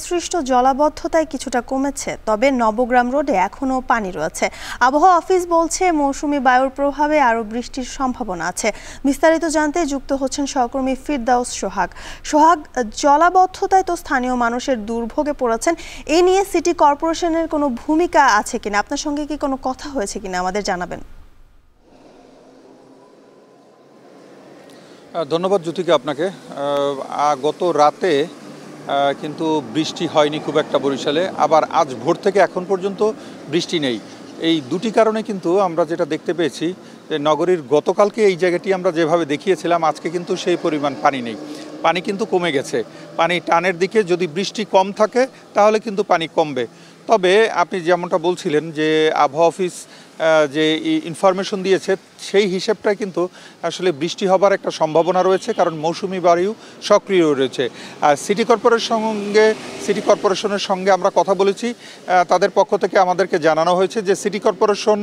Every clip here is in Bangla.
সৃষ্ট জলাবদ্ধতায় কিছুটা কমেছে, তবে নবগ্রাম রোডে এখনও পানি রয়েছে। আবহাওয়া অফিস বলছে মৌসুমী বায়ুর প্রভাবে আরও বৃষ্টির সম্ভাবনা আছে। বিস্তারিত জানতে যুক্ত হচ্ছেন সহকর্মী ফিরদাউস সোহাগ। জলাবদ্ধতায় তো স্থানীয় মানুষের দুর্ভোগে পড়েছেন, এ নিয়ে সিটি কর্পোরেশনের কোনো ভূমিকা আছে কিনা, আপনার সঙ্গে কি কোনো কথা হয়েছে কিনা আমাদের জানাবেন। ধন্যবাদ জ্যোতিকা আপনাকে। গত রাতে কিন্তু বৃষ্টি হয়নি খুব একটা বরিশালে, আবার আজ ভোর থেকে এখন পর্যন্ত বৃষ্টি নেই। এই দুটি কারণে কিন্তু আমরা যেটা দেখতে পেয়েছি যে নগরীর গতকালকে এই জায়গাটি আমরা যেভাবে দেখিয়েছিলাম, আজকে কিন্তু সেই পরিমাণ পানি নেই, পানি কিন্তু কমে গেছে। পানি টানের দিকে যদি বৃষ্টি কম থাকে তাহলে কিন্তু পানি কমবে। তবে আপনি যেমনটা বলছিলেন যে আবহাওয়া অফিস যে ইনফরমেশন দিয়েছে সেই হিসেবটাই কিন্তু আসলে বৃষ্টি হবার একটা সম্ভাবনা রয়েছে, কারণ মৌসুমি বায়ু সক্রিয় রয়েছে। আর সিটি কর্পোরেশনের সঙ্গে আমরা কথা বলেছি, তাদের পক্ষ থেকে আমাদেরকে জানানো হয়েছে যে সিটি কর্পোরেশন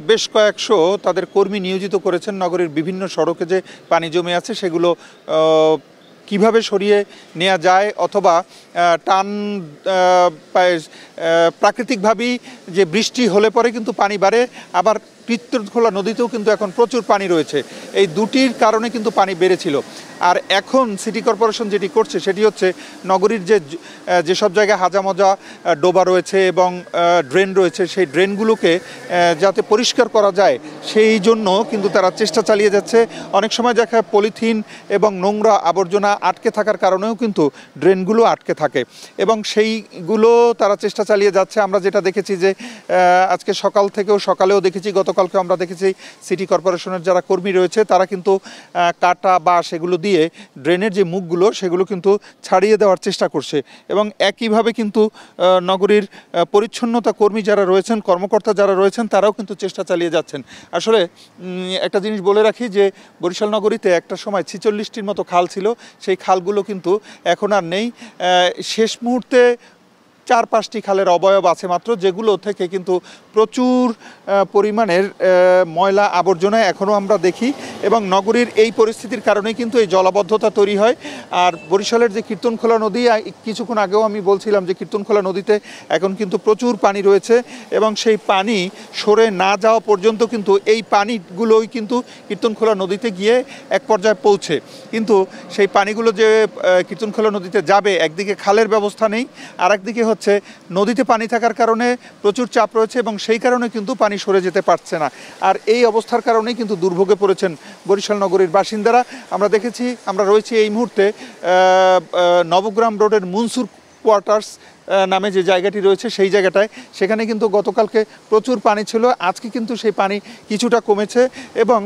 বেশ কয়েকশো তাদের কর্মী নিয়োজিত করেছেন নগরীর বিভিন্ন সড়কে যে পানি জমে আছে সেগুলো কিভাবে সরিয়ে নেওয়া যায়, অথবা প্রাকৃতিকভাবেই যে বৃষ্টি হলে পরে কিন্তু পানি বাড়ে, আবার কীর্তনখোলা নদীতেও কিন্তু এখন প্রচুর পানি রয়েছে। এই দুটির কারণে কিন্তু পানি বেড়েছিল। আর এখন সিটি কর্পোরেশন যেটি করছে সেটি হচ্ছে নগরীর যেসব জায়গায় হাজামজা ডোবা রয়েছে এবং ড্রেন রয়েছে, সেই ড্রেনগুলোকে যাতে পরিষ্কার করা যায় সেই জন্য কিন্তু তারা চেষ্টা চালিয়ে যাচ্ছে। অনেক সময় দেখা পলিথিন এবং নোংরা আবর্জনা আটকে থাকার কারণেও কিন্তু ড্রেনগুলো আটকে থাকে এবং সেইগুলো তারা চেষ্টা চালিয়ে যাচ্ছে। আমরা যেটা দেখেছি যে আজকে সকালেও দেখেছি, গতকালকে আমরা দেখেছি সিটি কর্পোরেশনের যারা কর্মী রয়েছে তারা কিন্তু কাটা বা সেগুলো দিয়ে ড্রেনের যে মুখগুলো সেগুলো কিন্তু ছাড়িয়ে দেওয়ার চেষ্টা করছে। এবং একইভাবে কিন্তু নগরীর পরিচ্ছন্নতা কর্মী যারা রয়েছেন, কর্মকর্তা যারা রয়েছেন, তারাও কিন্তু চেষ্টা চালিয়ে যাচ্ছেন। আসলে একটা জিনিস বলে রাখি যে বরিশাল নগরীতে একটা সময় 46টির মতো খাল ছিল, সেই খালগুলো কিন্তু এখন আর নেই। শেষ মুহূর্তে 4-5টি খালের অবয়ব আছে মাত্র, যেগুলো থেকে কিন্তু প্রচুর পরিমাণের ময়লা আবর্জনা এখনও আমরা দেখি এবং নগরীর এই পরিস্থিতির কারণেই কিন্তু এই জলাবদ্ধতা তৈরি হয়। আর বরিশালের যে কীর্তনখোলা নদী, কিছুক্ষণ আগেও আমি বলছিলাম যে কীর্তনখোলা নদীতে এখন কিন্তু প্রচুর পানি রয়েছে এবং সেই পানি সরে না যাওয়া পর্যন্ত কিন্তু এই পানিগুলোই কিন্তু কীর্তনখোলা নদীতে গিয়ে এক পর্যায়ে পৌঁছে। কিন্তু সেই পানিগুলো যে কীর্তনখোলা নদীতে যাবে, একদিকে খালের ব্যবস্থা নেই, আর একদিকে নদীতে পানি থাকার কারণে প্রচুর চাপ রয়েছে এবং সেই কারণে কিন্তু পানি সরে যেতে পারছে না। আর এই অবস্থার কারণেই কিন্তু দুর্ভোগে পড়েছেন বরিশাল নগরীর বাসিন্দারা। আমরা রয়েছি এই মুহূর্তে নবগ্রাম রোডের মনসুর কোয়ার্টার্স নামে যে জায়গাটি রয়েছে সেই জায়গাটায়। সেখানে কিন্তু গতকালকে প্রচুর পানি ছিল, আজকে কিন্তু সেই পানি কিছুটা কমেছে। এবং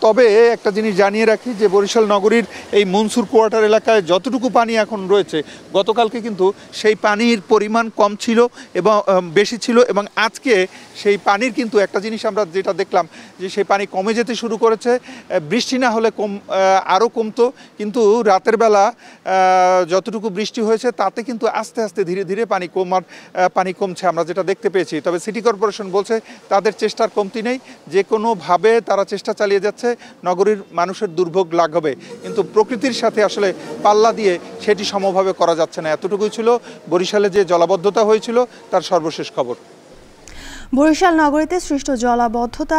তবে একটা জিনিস জানিয়ে রাখি যে বরিশাল নগরীর এই মনসুর কোয়ার্টার এলাকায় যতটুকু পানি এখন রয়েছে, গতকালকে কিন্তু সেই পানির পরিমাণ কম ছিল এবং বেশি ছিল, এবং আজকে সেই পানির কিন্তু একটা জিনিস আমরা যেটা দেখলাম যে সেই পানি কমে যেতে শুরু করেছে। বৃষ্টি না হলে আরও কমতো, কিন্তু রাতের বেলা যতটুকু বৃষ্টি হয়েছে তাতে কিন্তু আস্তে আস্তে ধীরে ধীরে পানি কমছে আমরা যেটা দেখতে পেয়েছি। তবে সিটি কর্পোরেশন বলছে তাদের চেষ্টার কমতি নেই, যে কোনোভাবে তারা চেষ্টা চালিয়ে যাচ্ছে নগরীর মানুষের দুর্ভোগ লাঘবে, কিন্তু প্রকৃতির সাথে আসলে পাল্লা দিয়ে সেটি সমভাবে করা যাচ্ছে না। এতটুকুই ছিল বরিশালে যে জলাবদ্ধতা হয়েছিল তার সর্বশেষ খবর। বরিশাল নগরীতে সৃষ্ট জলাবদ্ধতা